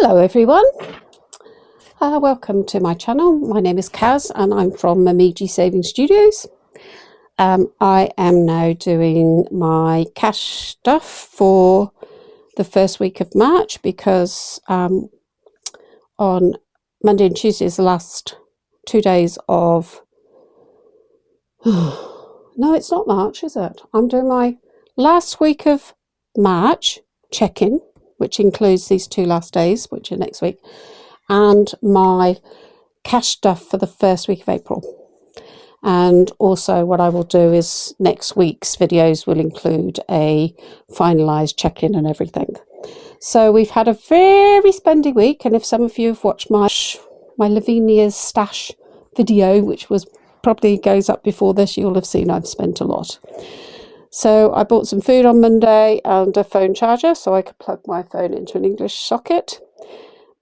Hello everyone, welcome to my channel. My name is Kaz and I'm from Momiji Savings Studios. I am now doing my cash stuff for the first week of March because on Monday and Tuesday is the last 2 days of... No, it's not March, is it? I'm doing my last week of March check-in, which includes these 2 last days, which are next week, and my cash stuff for the first week of April. And also what I will do is next week's videos will include a finalised check-in and everything. So we've had a very spendy week, and if some of you have watched my Lavinia's stash video, which was probably goes up before this, you'll have seen I've spent a lot. So I bought some food on Monday and a phone charger so I could plug my phone into an English socket.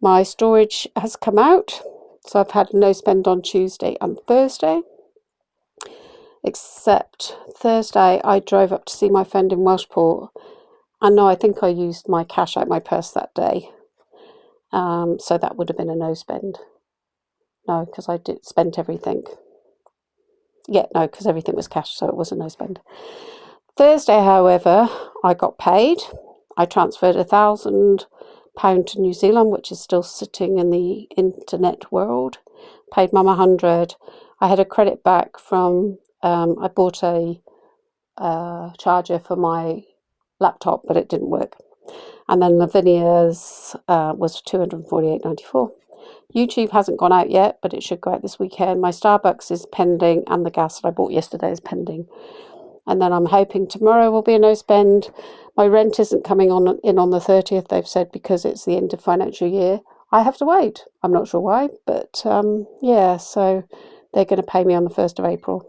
My storage has come out, so I've had no spend on Tuesday and Thursday. Except Thursday I drove up to see my friend in Welshport, and no, I think I used my cash out my purse that day. So that would have been a no spend. No, because I did spend everything. Yeah, no, because everything was cash, so it was a no spend. Thursday, however, I got paid. I transferred £1,000 to New Zealand, which is still sitting in the internet world. Paid Mum 100. I had a credit back from, I bought a charger for my laptop, but it didn't work. And then Lavinia's was $248.94. YouTube hasn't gone out yet, but it should go out this weekend. My Starbucks is pending, and the gas that I bought yesterday is pending. And then I'm hoping tomorrow will be a no spend. My rent isn't coming in on the 30th, they've said, because it's the end of financial year. I have to wait. I'm not sure why, but yeah, so they're going to pay me on the 1st of April.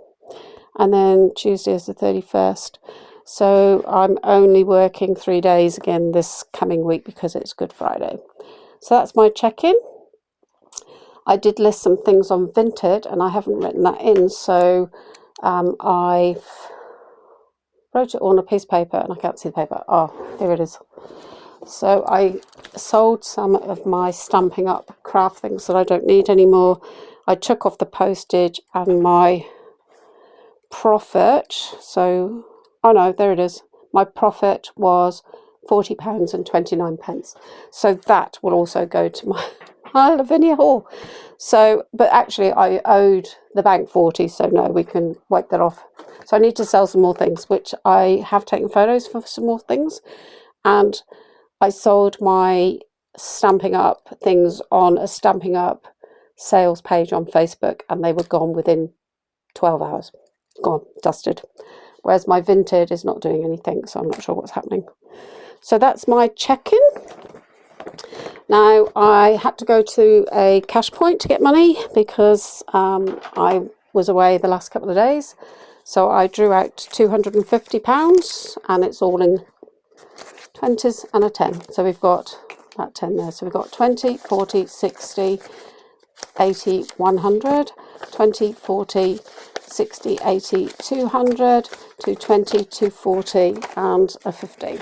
And then Tuesday is the 31st. So I'm only working 3 days again this coming week because it's Good Friday. So that's my check-in. I did list some things on Vinted and I haven't written that in, so I've wrote it on a piece of paper and I can't see the paper. Oh, there it is. So I sold some of my Stampin' Up craft things that I don't need anymore. I took off the postage and my profit. So, oh no, there it is. My profit was £40.29. So that will also go to my Lavinia haul. So, but actually I owed the bank 40, so no, we can wipe that off. So I need to sell some more things, which I have taken photos for some more things. And I sold my Stampin' Up things on a Stampin' Up sales page on Facebook, and they were gone within 12 hours. Gone, dusted. Whereas my Vinted is not doing anything, so I'm not sure what's happening. So that's my check-in. Now, I had to go to a cash point to get money because I was away the last couple of days. So I drew out £250 and it's all in 20s and a 10. So we've got that 10 there. So we've got 20, 40, 60, 80, 100, 20, 40, 60, 80, 200, 220, 240 and a 50.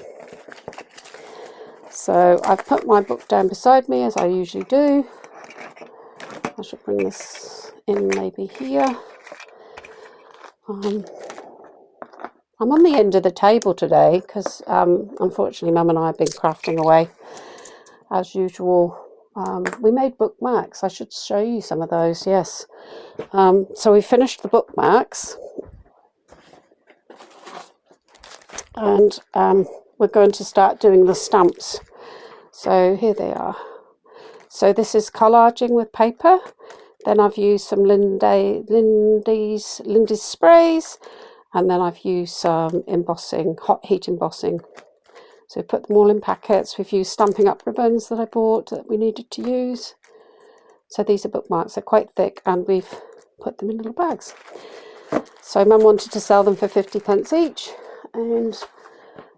So I've put my book down beside me as I usually do. I should bring this in maybe here. I'm on the end of the table today because unfortunately Mum and I have been crafting away as usual. We made bookmarks. I should show you some of those, yes. So we finished the bookmarks and we're going to start doing the stamps. So here they are. So this is collaging with paper. Then I've used some Lindy's sprays, and then I've used some embossing, hot heat embossing. So we've put them all in packets. We've used Stampin' Up ribbons that I bought that we needed to use. So these are bookmarks. They're quite thick, and we've put them in little bags. So Mum wanted to sell them for 50p each, and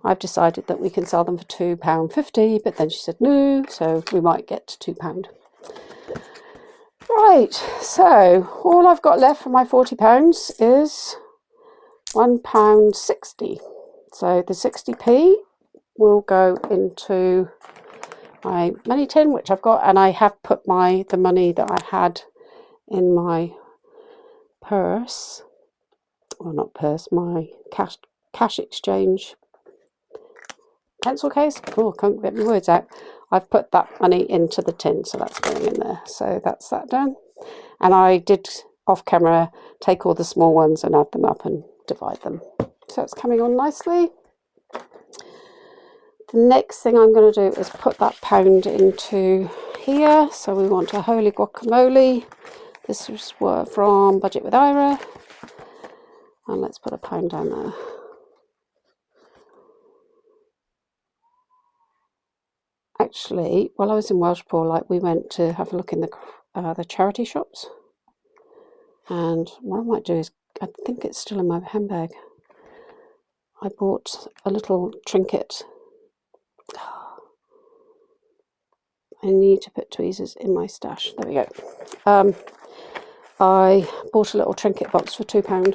I've decided that we can sell them for £2.50, but then she said no, so we might get to £2. Right, so all I've got left for my £40 is £1.60. So the 60p will go into my money tin, which I've got, and I have put the money that I had in my purse, well, not purse, my cash exchange pencil case. Oh, I can't get my words out. I've put that money into the tin, so that's going in there. So that's that done. And I did, off camera, take all the small ones and add them up and divide them. So it's coming on nicely. The next thing I'm going to do is put that pound into here. So we want a holy guacamole. This is from Budget with Ira. And let's put a pound down there. Actually, while I was in Welshpool, like, we went to have a look in the charity shops. And what I might do is, I think it's still in my handbag, I bought a little trinket. I need to put tweezers in my stash. There we go. I bought a little trinket box for £2,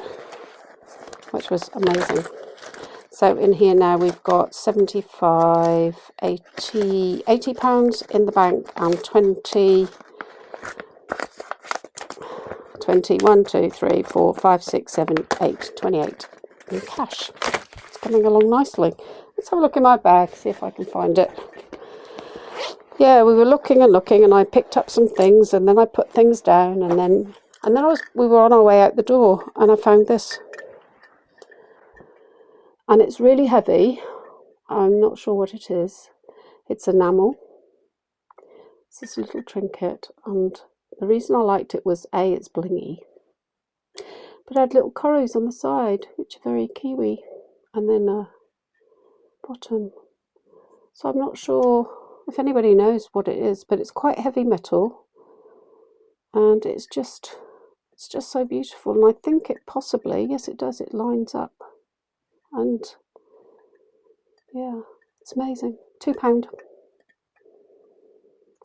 which was amazing. So in here now we've got 75, 80 pounds in the bank, and 21, 2, 3, 4, 5, 6, 7, 8, 28 in cash. It's coming along nicely. Let's have a look in my bag, see if I can find it. Yeah, we were looking and looking, and I picked up some things, and then I put things down, and then we were on our way out the door, and I found this. And it's really heavy. I'm not sure what it is. It's enamel. It's this little trinket, and the reason I liked it was A, it's blingy, but it had little corals on the side, which are very Kiwi, and then a bottom. So I'm not sure if anybody knows what it is, but it's quite heavy metal, and it's just so beautiful. And I think it possibly, yes it does, it lines up, and yeah, it's amazing. £2.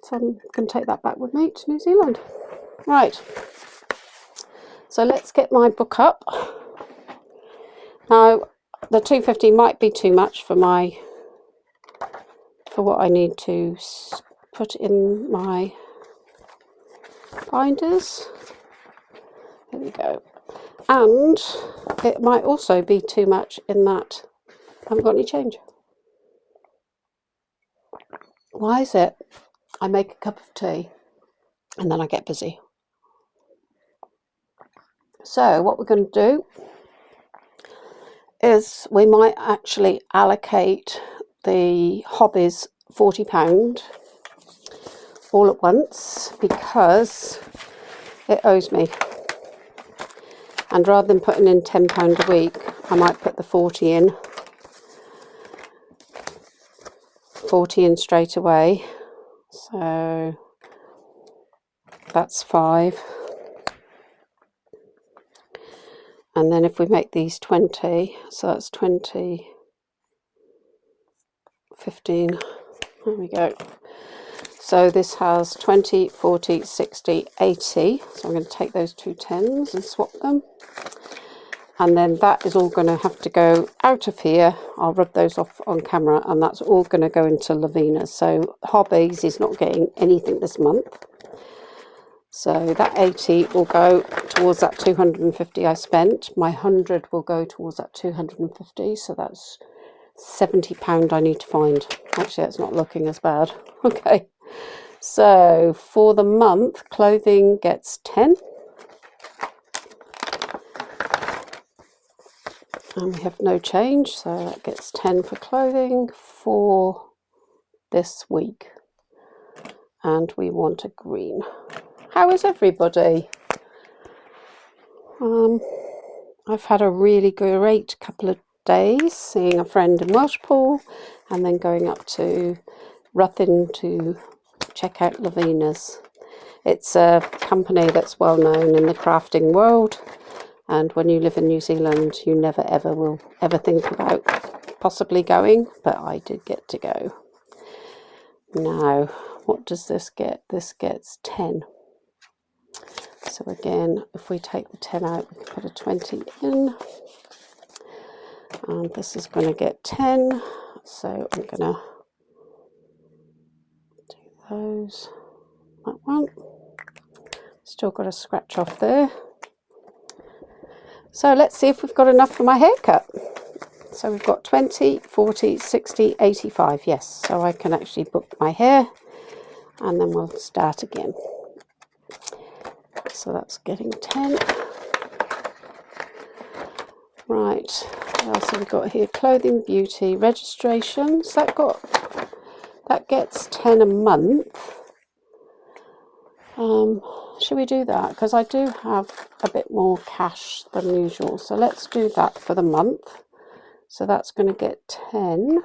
So I'm going to take that back with me to New Zealand. Right, so let's get my book up. Now the 250 might be too much for what I need to put in my binders. There we go. And it might also be too much in that I haven't got any change. Why is it? I make a cup of tea and then I get busy. So what we're going to do is we might actually allocate the hobbies £40 all at once, because it owes me. And rather than putting in £10 a week, I might put the 40 in straight away. So that's 5. And then if we make these 20, so that's 20, 15, there we go. So this has 20, 40, 60, 80. So I'm going to take those two 10s and swap them. And then that is all going to have to go out of here. I'll rub those off on camera, and that's all going to go into Lavina's. So Hobbies is not getting anything this month. So that 80 will go towards that 250 I spent. My 100 will go towards that 250. So that's £70 I need to find. Actually, that's not looking as bad. Okay. So for the month, clothing gets 10. And we have no change, so that gets 10 for clothing for this week. And we want a green. How is everybody? I've had a really great couple of days, seeing a friend in Welshpool and then going up to Ruthin to check out Lavina's. It's a company that's well known in the crafting world. And when you live in New Zealand, you never ever will ever think about possibly going, but I did get to go. Now, what does this get? This gets 10. So again, if we take the 10 out, we can put a 20 in. And this is going to get 10. So I'm going to those. That one. Still got a scratch off there. So let's see if we've got enough for my haircut. So we've got 20, 40, 60, 85. Yes, so I can actually book my hair and then we'll start again. So that's getting 10. Right, what else have we got here? Clothing, beauty, registrations. That gets 10 a month. Should we do that? Because I do have a bit more cash than usual. So let's do that for the month. So that's going to get 10.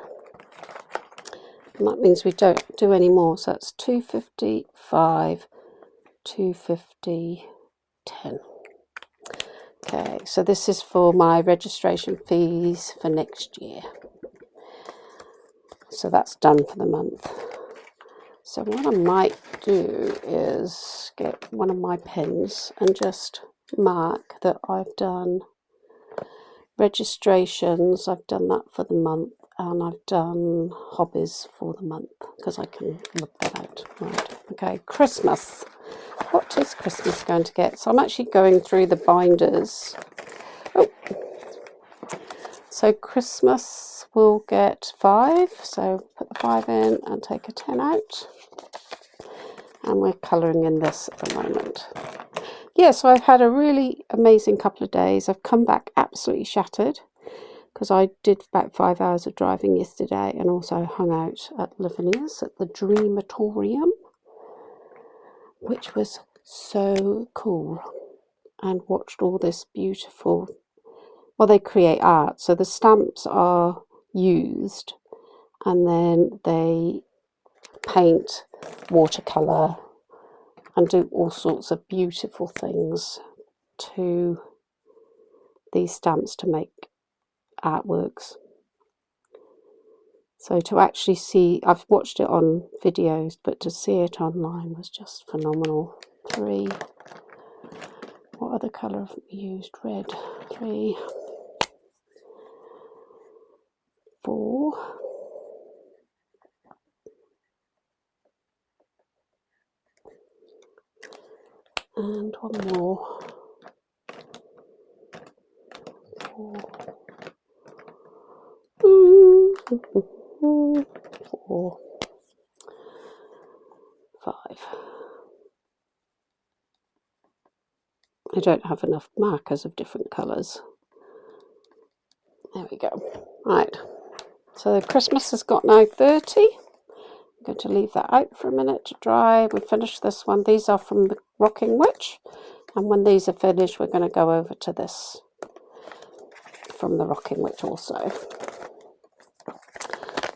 And that means we don't do any more. So that's 255, 250, 10. Okay, so this is for my registration fees for next year. So that's done for the month. So what I might do is get one of my pens and just mark that I've done registrations. I've done that for the month, and I've done hobbies for the month because I can look that out. Right, okay, Christmas. What is Christmas going to get? So I'm actually going through the binders. Oh. So Christmas will get 5. So put the 5 in and take a 10 out. And we're colouring in this at the moment. Yeah, so I've had a really amazing couple of days. I've come back absolutely shattered because I did about 5 hours of driving yesterday and also hung out at Lavinia's at the Dreamatorium, which was so cool, and watched all this beautiful, well, they create art. So the stamps are used and then they paint watercolour and do all sorts of beautiful things to these stamps to make artworks. So to actually see, I've watched it on videos, but to see it online was just phenomenal. 3. What other colour have we used? Red. 3, 4. And one more. 4. 4. 5. I don't have enough markers of different colours. There we go. Right. So Christmas has got now 30. I'm going to leave that out for a minute to dry. We finished this one. These are from the Rocking Witch. And when these are finished, we're going to go over to this from the Rocking Witch also.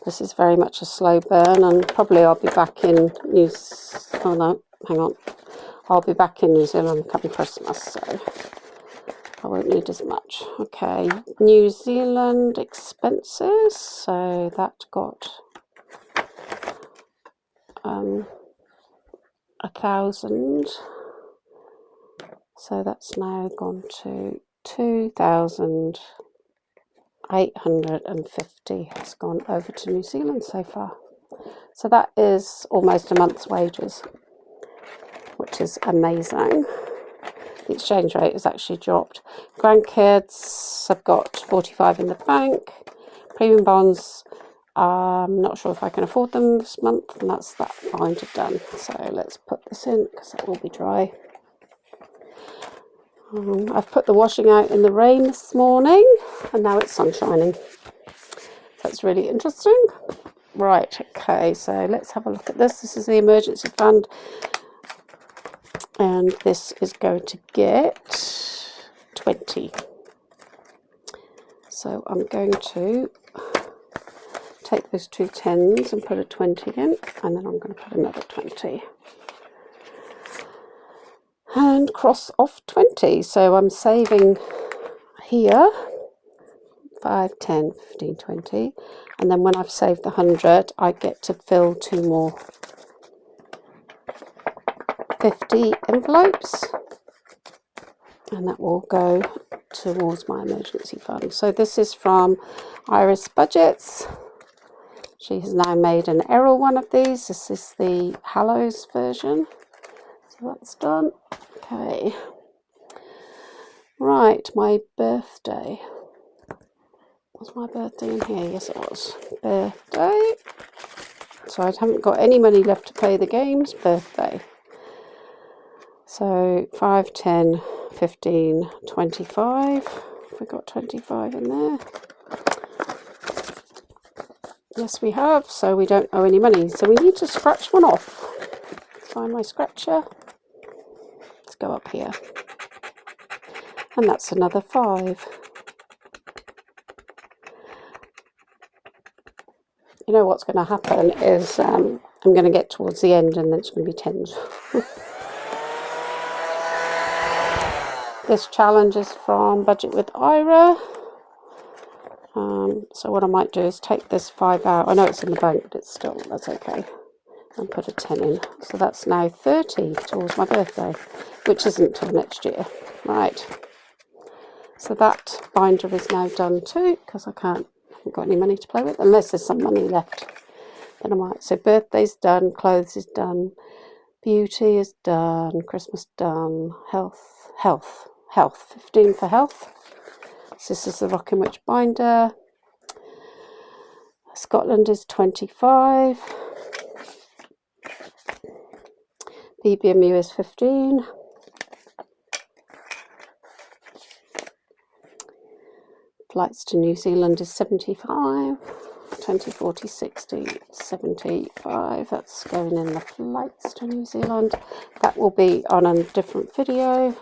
This is very much a slow burn, and probably I'll be back in oh no, hang on. I'll be back in New Zealand come Christmas, so I won't need as much. Okay, New Zealand expenses. So that got 1,000. So that's now gone to 2,850 has gone over to New Zealand so far. So that is almost a month's wages, which is amazing. The exchange rate has actually dropped. Grandkids, I've got 45 in the bank. Premium bonds, I'm not sure if I can afford them this month, and that's that binder done. So let's put this in because that will be dry. I've put the washing out in the rain this morning, and now it's sun shining. That's really interesting. Right, okay, so let's have a look at this. This is the emergency fund, and this is going to get 20. So I'm going to take those 2 10s and put a 20 in, and then I'm going to put another 20. And cross off 20. So I'm saving here 5, 10, 15, 20. And then when I've saved the 100, I get to fill 2 more 50 envelopes. And that will go towards my emergency fund. So this is from Iris Budgets. She has now made an Errol one of these. This is the Hallows version. So that's done. Okay. Right, my birthday. Was my birthday in here? Yes, it was. Birthday. So I haven't got any money left to play the games. Birthday. So 5, 10, 15, 25. Have we got 25 in there? Yes, we have. So we don't owe any money. So we need to scratch one off. Find my scratcher. Let's go up here. And that's another 5. You know what's going to happen is I'm going to get towards the end and then it's going to be 10s. This challenge is from Budget with Ira. So what I might do is take this 5 out. I know it's in the bank, but it's still, that's okay. And put a 10 in. So that's now 30 towards my birthday, which isn't till next year. Right. So that binder is now done too, because I haven't got any money to play with, unless there's some money left. Then I might. So birthday's done, clothes is done, beauty is done, Christmas done, health. 15 for health. So this is the Rockin' Witch binder. Scotland is 25. BBMU is 15. Flights to New Zealand is 75. 20, 40, 60, 75. That's going in the flights to New Zealand. That will be on a different video.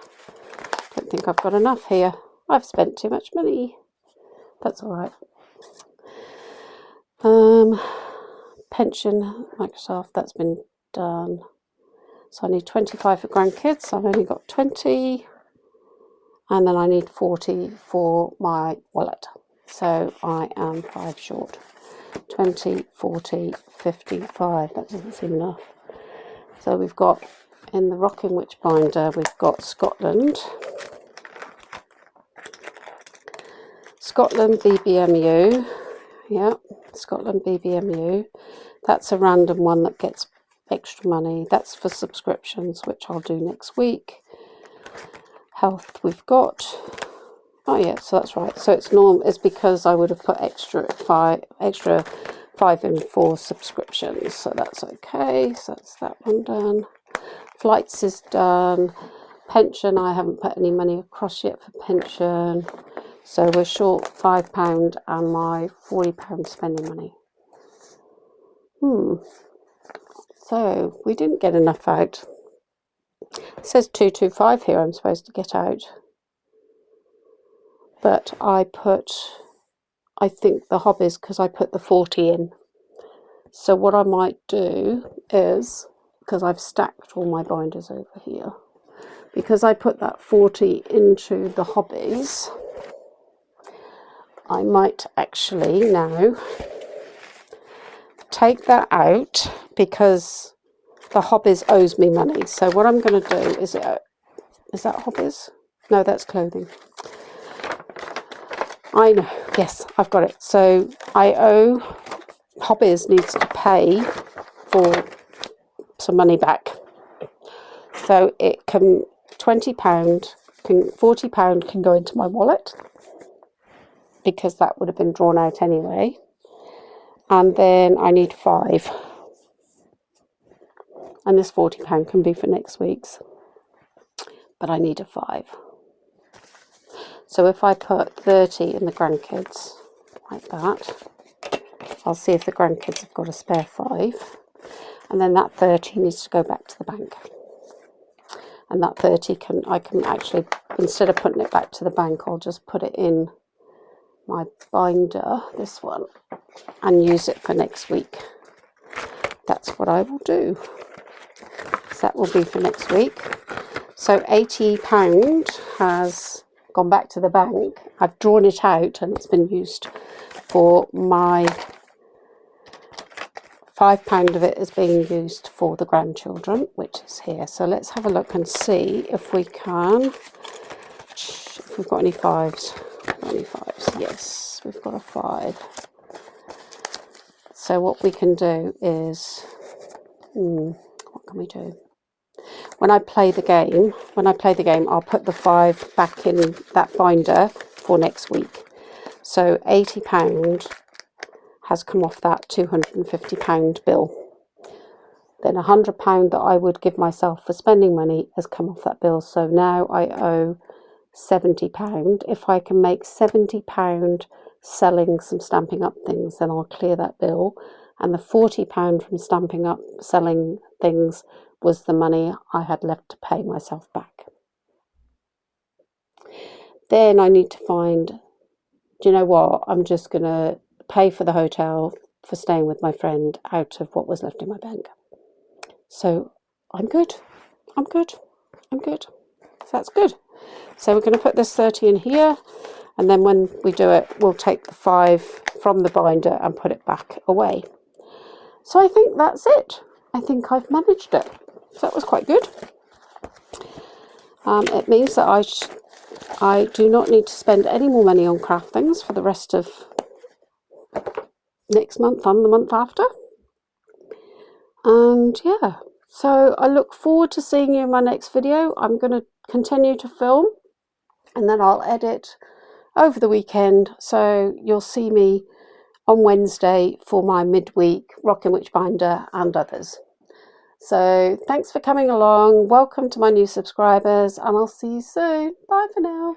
Don't think I've got enough here. I've spent too much money. That's all right. Pension, Microsoft, that's been done. So I need 25 for grandkids. I've only got 20. And then I need 40 for my wallet. So I am 5 short. 20, 40, 55. That doesn't seem enough. So we've got, in the Rockin' Witch binder, we've got Scotland. Scotland BBMU. Yeah, Scotland BBMU. That's a random one that gets extra money. That's for subscriptions, which I'll do next week. Health we've got. Oh yeah, so that's right. So it's normal. It's because I would have put extra five in for subscriptions. So that's okay. So that's that one done. Flights is done. Pension, I haven't put any money across yet for pension. So we're short £5 and my £40 spending money. So we didn't get enough out. It says 225 here I'm supposed to get out. But I think the hobbies, because I put the 40 in. So what I might do is, because I've stacked all my binders over here, because I put that 40 into the hobbies, I might actually now take that out, because the hobbies owes me money. So what I'm going to do is that hobbies? No, that's clothing. I know, yes, I've got it. So I owe, hobbies needs to pay for some money back. So it can, £20, £40 can go into my wallet, because that would have been drawn out anyway. And then I need 5. And this £40 can be for next week's. But I need a 5. So if I put 30 in the grandkids, like that, I'll see if the grandkids have got a spare 5. And then that 30 needs to go back to the bank. And that 30 I can actually, instead of putting it back to the bank, I'll just put it in my binder, this one, and use it for next week. That's what I will do. So that will be for next week. So £80 has gone back to the bank. I've drawn it out and it's been used for my £5 of it is being used for the grandchildren, which is here. So let's have a look and see if we can, if we've got any 5s. Any 5s? Yes, we've got a 5. So what we can do is, what can we do? When I play the game, I'll put the 5 back in that binder for next week. So £80 has come off that £250 bill. Then £100 that I would give myself for spending money has come off that bill. So now I owe £70. If I can make £70 selling some Stampin' Up things, then I'll clear that bill. And the £40 from Stampin' Up selling things was the money I had left to pay myself back. Then I need to find, do you know what, I'm just going to pay for the hotel for staying with my friend out of what was left in my bank. So I'm good. So that's good. So we're going to put this 30 in here, and then when we do it, we'll take the 5 from the binder and put it back away. So I think that's it. I think I've managed it. So that was quite good. It means that I do not need to spend any more money on craft things for the rest of next month and the month after. And yeah, so I look forward to seeing you in my next video. I'm going to continue to film, and then I'll edit over the weekend. So you'll see me on Wednesday for my midweek Rockin' Witch binder and others. So thanks for coming along. Welcome to my new subscribers, and I'll see you soon. Bye for now.